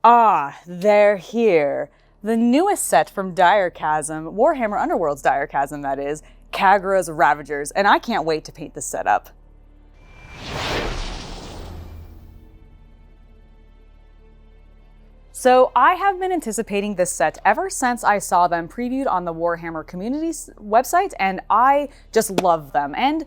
Ah, they're here. The newest set from Direchasm, Warhammer Underworlds Direchasm that is, Khagra's Ravagers, and I can't wait to paint this set up. So I have been anticipating this set ever since I saw them previewed on the Warhammer community website, and I just love them. And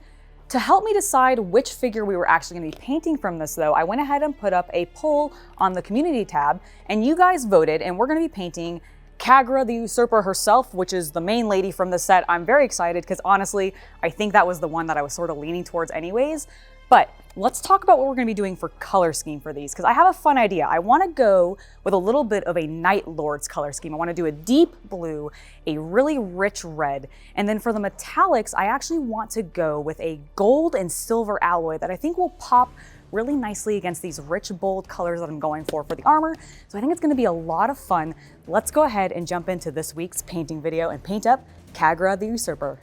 to help me decide which figure we were actually going to be painting from this though, I went ahead and put up a poll on the community tab, and you guys voted, and we're going to be painting Khagra the Usurper herself, which is the main lady from the set. I'm very excited because honestly, I think that was the one that I was sort of leaning towards anyways. But let's talk about what we're going to be doing for color scheme for these, because I have a fun idea. I want to go with a little bit of a Nightlords color scheme. I want to do a deep blue, a really rich red, and then for the metallics, I actually want to go with a gold and silver alloy that I think will pop really nicely against these rich, bold colors that I'm going for the armor. So I think it's going to be a lot of fun. Let's go ahead and jump into this week's painting video and paint up Khagra the Usurper.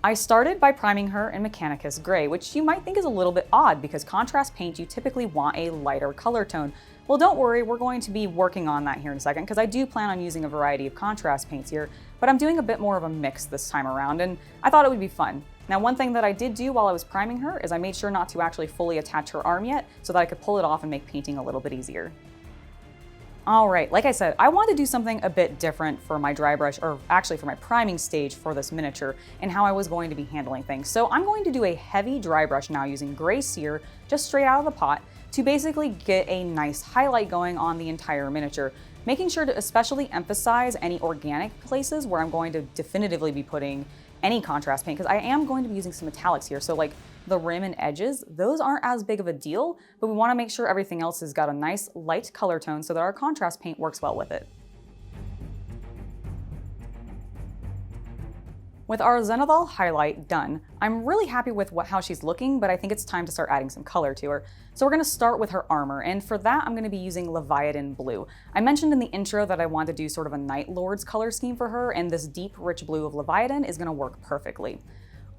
I started by priming her in Mechanicus Grey, which you might think is a little bit odd because contrast paint, you typically want a lighter color tone. Well, don't worry, we're going to be working on that here in a second because I do plan on using a variety of contrast paints here, but I'm doing a bit more of a mix this time around, and I thought it would be fun. Now, one thing that I did do while I was priming her is I made sure not to actually fully attach her arm yet so that I could pull it off and make painting a little bit easier. All right, like I said, I wanted to do something a bit different for my dry brush, or actually for my priming stage for this miniature, and how I was going to be handling things. So I'm going to do a heavy dry brush now using Grey Seer, just straight out of the pot, to basically get a nice highlight going on the entire miniature, making sure to especially emphasize any organic places where I'm going to definitively be putting any contrast paint, because I am going to be using some metallics here. So like the rim and edges, those aren't as big of a deal, but we want to make sure everything else has got a nice light color tone so that our contrast paint works well with it. With our Zenithal highlight done, I'm really happy with how she's looking, but I think it's time to start adding some color to her. So we're going to start with her armor, and for that I'm going to be using Leviadon Blue. I mentioned in the intro that I want to do sort of a Nightlords color scheme for her, and this deep rich blue of Leviadon is going to work perfectly.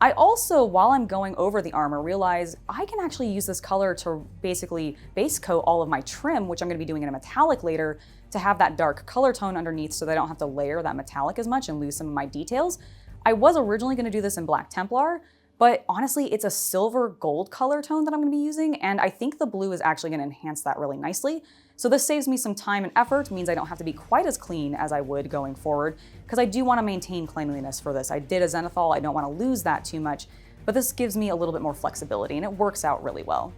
I also, while I'm going over the armor, realize I can actually use this color to basically base coat all of my trim, which I'm going to be doing in a metallic later, to have that dark color tone underneath so that I don't have to layer that metallic as much and lose some of my details. I was originally going to do this in Black Templar, but honestly, it's a silver gold color tone that I'm going to be using, and I think the blue is actually going to enhance that really nicely. So this saves me some time and effort, means I don't have to be quite as clean as I would going forward, because I do want to maintain cleanliness for this. I did a Zenithal, I don't want to lose that too much, but this gives me a little bit more flexibility, and it works out really well.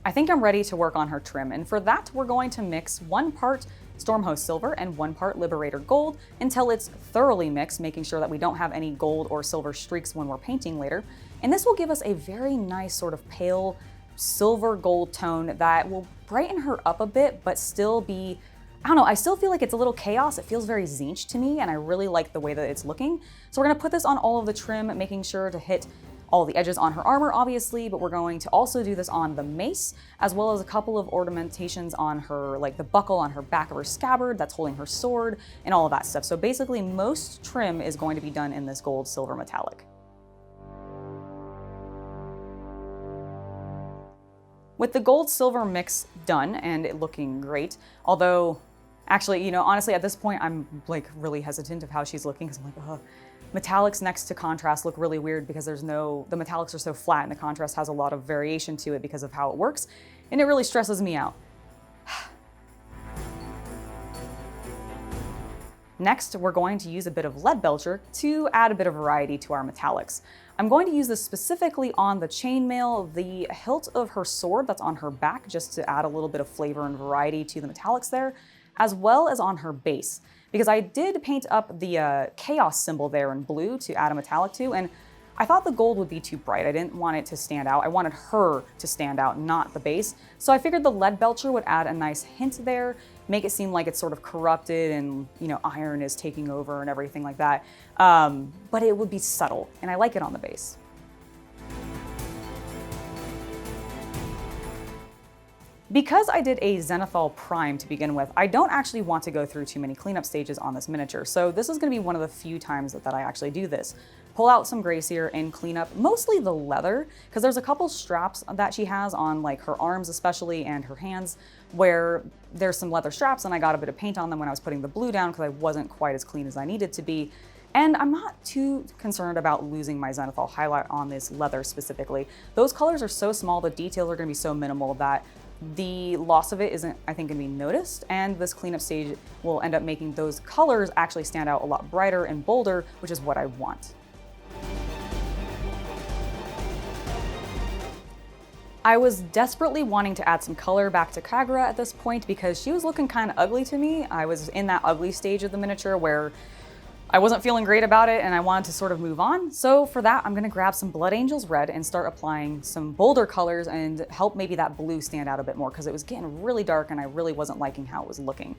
I think I'm ready to work on her trim, and for that we're going to mix 1 part Stormhost silver and 1 part Liborator gold until it's thoroughly mixed, making sure that we don't have any gold or silver streaks when we're painting later. And this will give us a very nice sort of pale silver gold tone that will brighten her up a bit, but still be, I don't know, I still feel like it's a little chaos. It feels very Tzeentch to me, and I really like the way that it's looking. So we're gonna put this on all of the trim, making sure to hit all the edges on her armor, obviously, but we're going to also do this on the mace, as well as a couple of ornamentations on her, like the buckle on her back of her scabbard that's holding her sword, and all of that stuff. So basically, most trim is going to be done in this gold, silver, metallic. With the gold-silver mix done and it looking great, although, actually, you know, honestly, at this point, I'm like really hesitant of how she's looking, because I'm like, ugh. Metallics next to contrast look really weird because the metallics are so flat and the contrast has a lot of variation to it because of how it works, and it really stresses me out. Next, we're going to use a bit of Leadbelcher to add a bit of variety to our metallics. I'm going to use this specifically on the chainmail, the hilt of her sword that's on her back, just to add a little bit of flavor and variety to the metallics there, as well as on her base. Because I did paint up the chaos symbol there in blue to add a metallic to, and I thought the gold would be too bright. I didn't want it to stand out. I wanted her to stand out, not the base. So I figured the Leadbelcher would add a nice hint there, make it seem like it's sort of corrupted and, you know, iron is taking over and everything like that. But it would be subtle, and I like it on the base. Because I did a Zenithal Prime to begin with, I don't actually want to go through too many cleanup stages on this miniature, so this is going to be one of the few times that I actually do this. pull out some Grey Seer and clean up mostly the leather, because there's a couple straps that she has on like her arms especially and her hands where there's some leather straps, and I got a bit of paint on them when I was putting the blue down because I wasn't quite as clean as I needed to be. And I'm not too concerned about losing my zenithal highlight on this leather specifically. Those colors are so small, the details are going to be so minimal that the loss of it isn't, I think, going to be noticed, and this cleanup stage will end up making those colors actually stand out a lot brighter and bolder, which is what I want. I was desperately wanting to add some color back to Khagra at this point because she was looking kind of ugly to me. I was in that ugly stage of the miniature where I wasn't feeling great about it and I wanted to sort of move on. So for that, I'm gonna grab some Blood Angels Red and start applying some bolder colors and help maybe that blue stand out a bit more because it was getting really dark and I really wasn't liking how it was looking.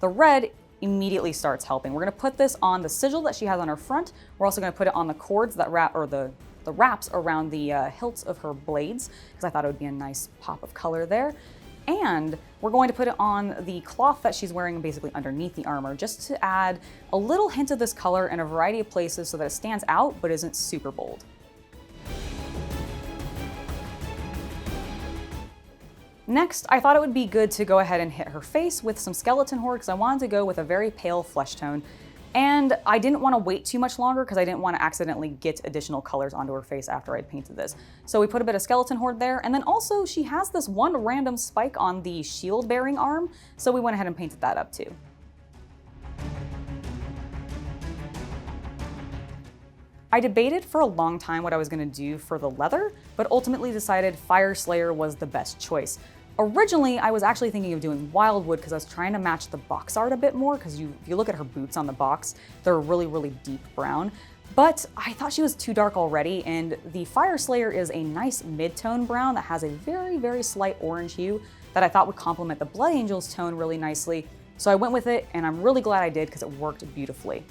The red immediately starts helping. We're gonna put this on the sigil that she has on her front. We're also gonna put it on the cords that wrap, or the wraps around the hilts of her blades, because I thought it would be a nice pop of color there. And we're going to put it on the cloth that she's wearing basically underneath the armor, just to add a little hint of this color in a variety of places so that it stands out but isn't super bold. Next, I thought it would be good to go ahead and hit her face with some Skeleton Horde because I wanted to go with a very pale flesh tone. And I didn't want to wait too much longer because I didn't want to accidentally get additional colors onto her face after I'd painted this. So we put a bit of Skeleton Horde there, and then also she has this one random spike on the shield bearing arm, so we went ahead and painted that up too. I debated for a long time what I was going to do for the leather, but ultimately decided Fyreslayer was the best choice. Originally, I was actually thinking of doing Wildwood because I was trying to match the box art a bit more, because if you look at her boots on the box, they're really, really deep brown. But I thought she was too dark already, and the Fyreslayer is a nice mid-tone brown that has a very, very slight orange hue that I thought would complement the Blood Angel's tone really nicely. So I went with it, and I'm really glad I did because it worked beautifully.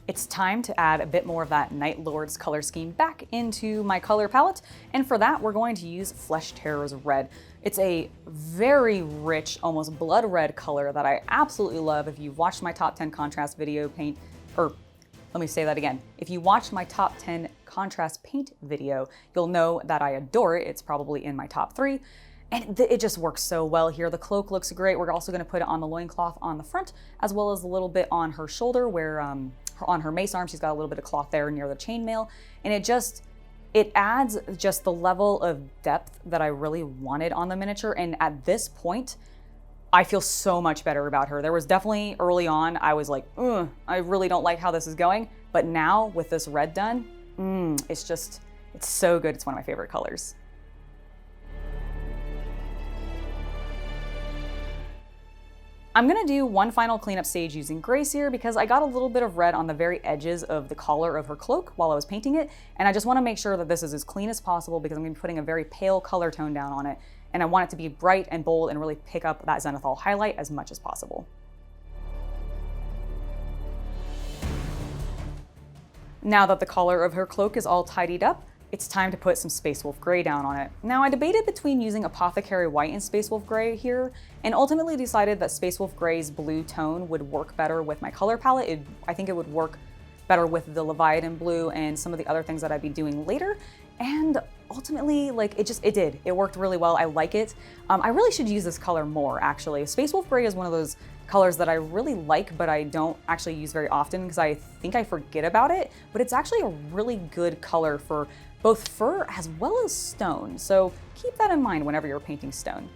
It's time to add a bit more of that Nightlords color scheme back into my color palette, and for that we're going to use Fleshtearer Red. It's a very rich, almost blood red color that I absolutely love. If you've watched my top 10 contrast video paint, or let me say that again. If you watched my top 10 contrast paint video, you'll know that I adore it. It's probably in my top 3. And it just works so well here. The cloak looks great. We're also going to put it on the loincloth on the front, as well as a little bit on her shoulder where on her mace arm, she's got a little bit of cloth there near the chainmail. And it adds just the level of depth that I really wanted on the miniature. And at this point, I feel so much better about her. There was definitely early on, I was like, I really don't like how this is going. But now with this red done, it's so good. It's one of my favorite colors. I'm gonna do one final cleanup stage using Grey Seer because I got a little bit of red on the very edges of the collar of her cloak while I was painting it, and I just wanna make sure that this is as clean as possible because I'm gonna be putting a very pale color tone down on it, and I want it to be bright and bold and really pick up that zenithal highlight as much as possible. Now that the collar of her cloak is all tidied up, it's time to put some Space Wolf Grey down on it. Now, I debated between using Apothecary White and Space Wolf Grey here, and ultimately decided that Space Wolf Grey's blue tone would work better with my color palette. I think it would work better with the Leviadon Blue and some of the other things that I'd be doing later. And ultimately, it did. It worked really well. I like it. I really should use this color more, actually. Space Wolf Grey is one of those colors that I really like, but I don't actually use very often because I think I forget about it. But it's actually a really good color for both fur as well as stone. So keep that in mind whenever you're painting stone.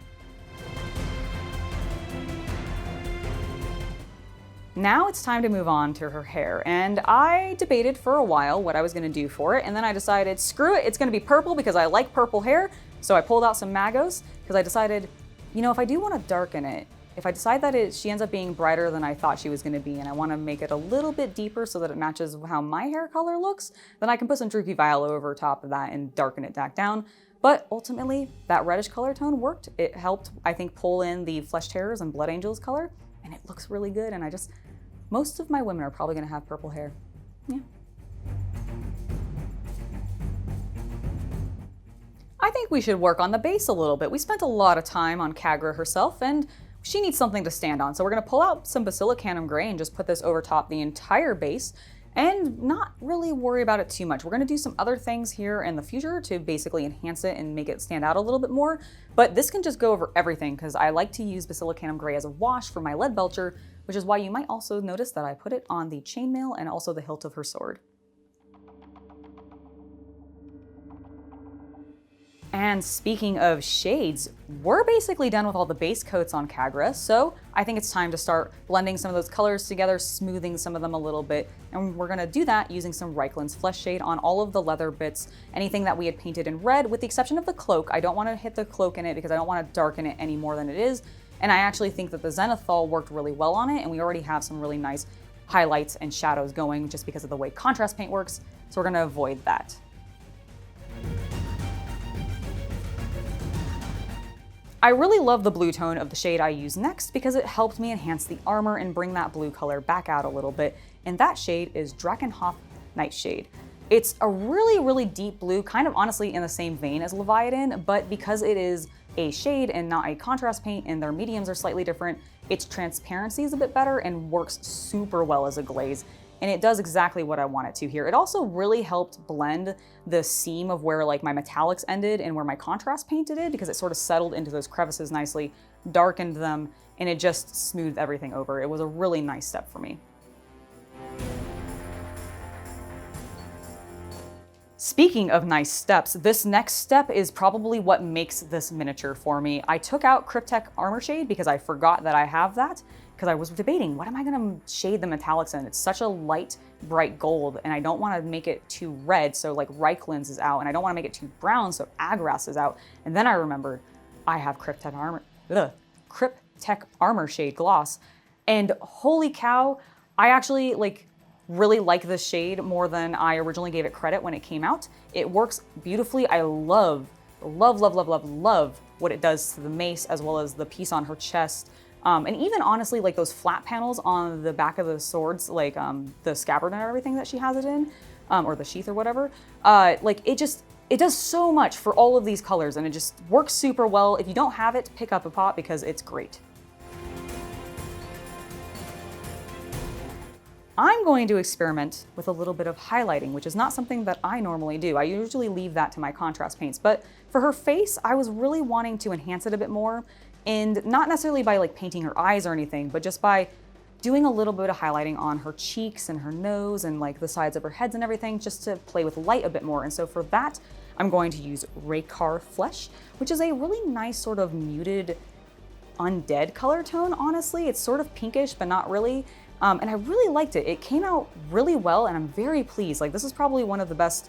Now it's time to move on to her hair, and I debated for a while what I was going to do for it, and then I decided, screw it, it's going to be purple because I like purple hair. So I pulled out some Magos because I decided, if I do want to darken it, if I decide that she ends up being brighter than I thought she was going to be, and I want to make it a little bit deeper so that it matches how my hair color looks, then I can put some Droopy Violet over top of that and darken it back down. But ultimately, that reddish color tone worked. It helped, I think, pull in the Fleshtearers and Blood Angels color, and it looks really good, and most of my women are probably going to have purple hair. Yeah. I think we should work on the base a little bit. We spent a lot of time on Khagra herself, and she needs something to stand on. So we're gonna pull out some Basilicanum Grey and just put this over top the entire base and not really worry about it too much. We're gonna do some other things here in the future to basically enhance it and make it stand out a little bit more, but this can just go over everything because I like to use Basilicanum Grey as a wash for my Leadbelcher, which is why you might also notice that I put it on the chainmail and also the hilt of her sword. And speaking of shades, we're basically done with all the base coats on Khagra, so I think it's time to start blending some of those colors together, smoothing some of them a little bit, and we're gonna do that using some Reikland Fleshade on all of the leather bits, anything that we had painted in red, with the exception of the cloak. I don't wanna hit the cloak in it because I don't wanna darken it any more than it is, and I actually think that the Zenithal worked really well on it, and we already have some really nice highlights and shadows going just because of the way contrast paint works, so we're gonna avoid that. I really love the blue tone of the shade I use next because it helped me enhance the armor and bring that blue color back out a little bit, and that shade is Drakenhof Nightshade. It's a really, really deep blue, kind of honestly in the same vein as Leviadon, but because it is a shade and not a contrast paint and their mediums are slightly different, its transparency is a bit better and works super well as a glaze. And it does exactly what I want it to here. It also really helped blend the seam of where like my metallics ended and where my contrast painted it, because it sort of settled into those crevices nicely, darkened them, and it just smoothed everything over. It was a really nice step for me. Speaking of nice steps, this next step is probably what makes this miniature for me. I took out Cryptek Armourshade because I forgot that I have that, because I was debating, what am I gonna shade the metallics in? It's such a light, bright gold, and I don't wanna make it too red, so like Reikland's is out, and I don't wanna make it too brown, so Agras is out. And then I remembered, I have Cryptek Armourshade gloss, and holy cow, I actually really like this shade more than I originally gave it credit when it came out. It works beautifully. I love what it does to the mace as well as the piece on her chest. And even honestly, like those flat panels on the back of the swords, like the scabbard and everything that she has it in, or the sheath or whatever, it does so much for all of these colors, and it just works super well. If you don't have it, pick up a pot because it's great. I'm going to experiment with a little bit of highlighting, which is not something that I normally do. I usually leave that to my contrast paints, but for her face, I was really wanting to enhance it a bit more, and not necessarily by like painting her eyes or anything, but just by doing a little bit of highlighting on her cheeks and her nose and like the sides of her heads and everything, just to play with light a bit more. And so for that, I'm going to use Rakarth Flesh, which is a really nice sort of muted undead color tone, honestly. It's sort of pinkish, but not really. And I really liked it. It came out really well, and I'm very pleased. Like, this is probably one of the best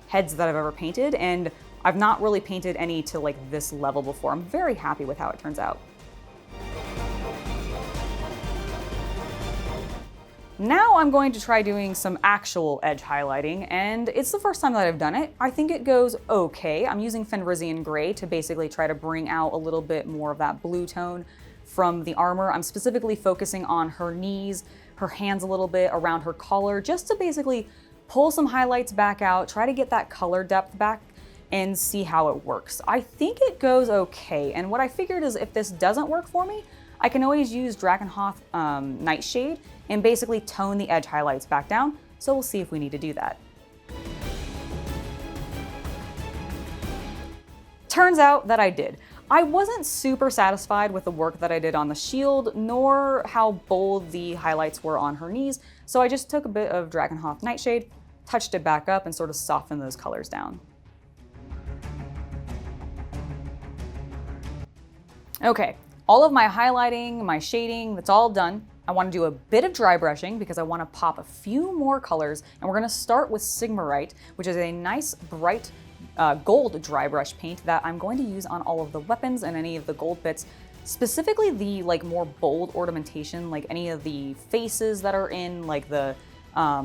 heads that I've ever painted, and I've not really painted any to like this level before. I'm very happy with how it turns out. Now I'm going to try doing some actual edge highlighting, and it's the first time that I've done it. I think it goes okay. I'm using Fenrisian Grey to basically try to bring out a little bit more of that blue tone from the armor. I'm specifically focusing on her knees, her hands a little bit, around her collar, just to basically pull some highlights back out, try to get that color depth back and see how it works. I think it goes okay, and what I figured is if this doesn't work for me, I can always use Drakenhof Nightshade and basically tone the edge highlights back down, so we'll see if we need to do that. Turns out that I did. I wasn't super satisfied with the work that I did on the shield, nor how bold the highlights were on her knees, so I just took a bit of Drakenhof Nightshade, touched it back up, and sort of softened those colors down. Okay, all of my highlighting, my shading, that's all done. I want to do a bit of dry brushing because I want to pop a few more colors, and we're going to start with Sigmarite, which is a nice bright gold dry brush paint that I'm going to use on all of the weapons and any of the gold bits, specifically the like more bold ornamentation, like any of the faces that are in like the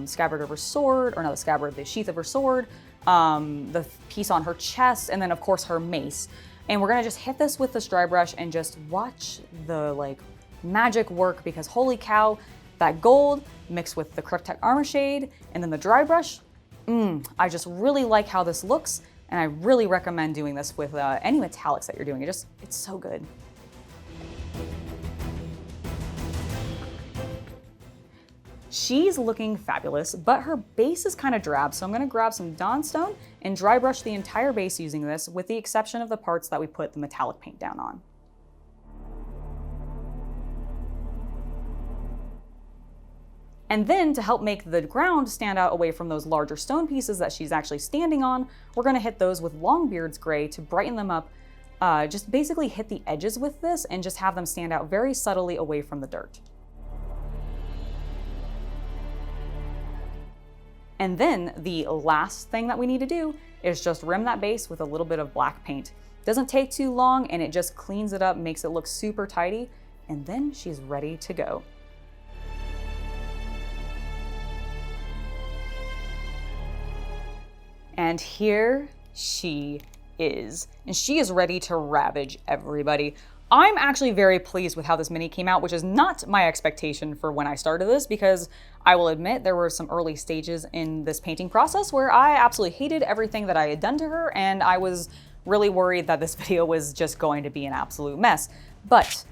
scabbard of her sword, or not the scabbard, the sheath of her sword, the piece on her chest, and then of course her mace. And we're gonna just hit this with this dry brush and just watch the like magic work, because holy cow, that gold mixed with the Cryptek Armourshade and then the dry brush, I just really like how this looks, and I really recommend doing this with any metallics that you're doing. It's so good. She's looking fabulous, but her base is kind of drab, so I'm gonna grab some Dawnstone and dry brush the entire base using this, with the exception of the parts that we put the metallic paint down on. And then, to help make the ground stand out away from those larger stone pieces that she's actually standing on, we're gonna hit those with Longbeard's Grey to brighten them up. Just basically hit the edges with this and just have them stand out very subtly away from the dirt. And then the last thing that we need to do is just rim that base with a little bit of black paint. Doesn't take too long, and it just cleans it up, makes it look super tidy, and then she's ready to go. And here she is. And she is ready to ravage everybody. I'm actually very pleased with how this mini came out, which is not my expectation for when I started this, because I will admit there were some early stages in this painting process where I absolutely hated everything that I had done to her, and I was really worried that this video was just going to be an absolute mess. But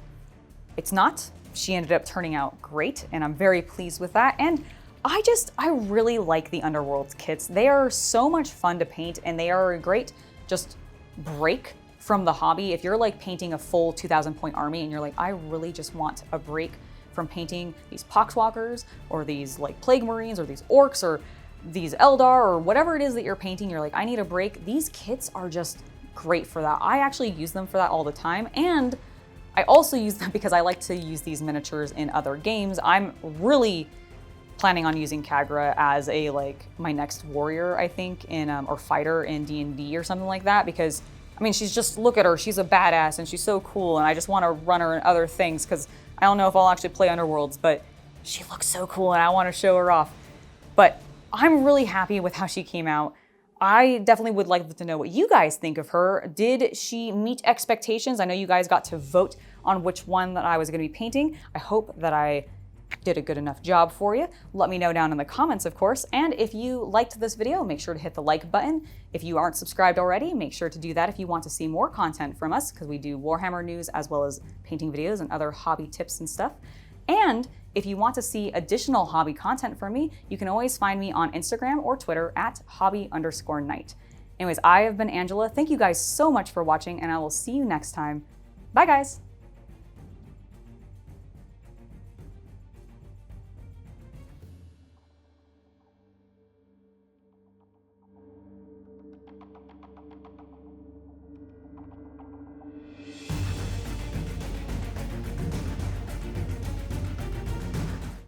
it's not. She ended up turning out great, and I'm very pleased with that. And I really like the Underworlds kits. They are so much fun to paint, and they are a great just break from the hobby. If you're like painting a full 2,000 point army and you're like, I really just want a break from painting these Poxwalkers or these like Plague Marines or these Orcs or these Eldar or whatever it is that you're painting, you're like, I need a break. These kits are just great for that. I actually use them for that all the time. And I also use them because I like to use these miniatures in other games. I'm really planning on using Khagra as a my next warrior, I think, in or fighter in D&D or something like that, because I mean, she's just, look at her, she's a badass and she's so cool, and I just want to run her in other things because I don't know if I'll actually play Underworlds, but she looks so cool and I want to show her off. But I'm really happy with how she came out. I definitely would like to know what you guys think of her. Did she meet expectations? I know you guys got to vote on which one that I was going to be painting. I hope that I did a good enough job for you. Let me know down in the comments, of course. And if you liked this video, make sure to hit the like button. If you aren't subscribed already, make sure to do that if you want to see more content from us, because we do Warhammer news as well as painting videos and other hobby tips and stuff. And if you want to see additional hobby content from me, you can always find me on Instagram or Twitter at hobby_night. Anyways, I have been Angela. Thank you guys so much for watching, and I will see you next time. Bye, guys.